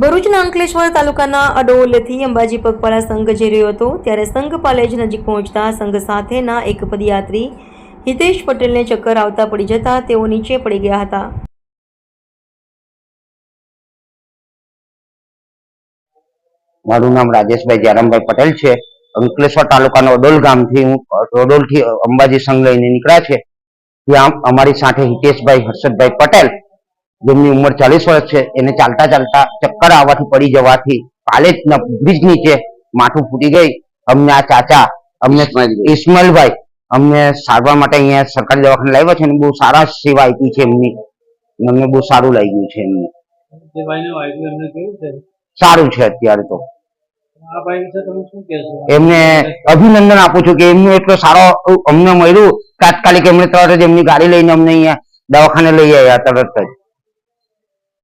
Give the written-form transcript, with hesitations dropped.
ભરૂચના અંકલેશ્વર તાલુકાના અડોલથી અંબાજી પગપાળા સંઘ જઈ રહ્યો હતો ત્યારે સંઘ પાલેજ નજીક પહોંચતા સંઘ સાથેના એક પદયાત્રી હિતેશ પટેલને ચક્કર આવતા પડી જતા તેઓ નીચે પડી ગયા હતા। મારું નામ રાજેશભાઈ જયરામભાઈ પટેલ છે। અંકલેશ્વર તાલુકાનો અડોલ ગામથી હું અડોલથી અંબાજી સંઘ લઈને નીકળ્યા છે। ત્યાં અમારી સાથે હિતેશભાઈ હર્ષદભાઈ પટેલ, જેમની ઉંમર 40 વર્ષ છે, એને ચાલતા ચાલતા ચક્કર આવવાથી પડી જવાથી પાલેજના બ્રિજ નીચે માથું ફૂટી ગઈ। અમને આ ચાચા ઇસ્માઇલભાઈ અમને સારવાર માટે અહીંયા સરકારી દવાખાને લાવ્યા છે અને બહુ સારા સેવા આપી છે એમની, અમને બહુ સારું લાગ્યું છે એમની। સારું છે અત્યારે તો। એમને અભિનંદન આપું છું કે એમનું એટલો સારો અમને મળ્યું, તાત્કાલિક એમણે તરત જ એમની ગાડી લઈને અમને અહીંયા દવાખાને લઈ આવ્યા તરત જ।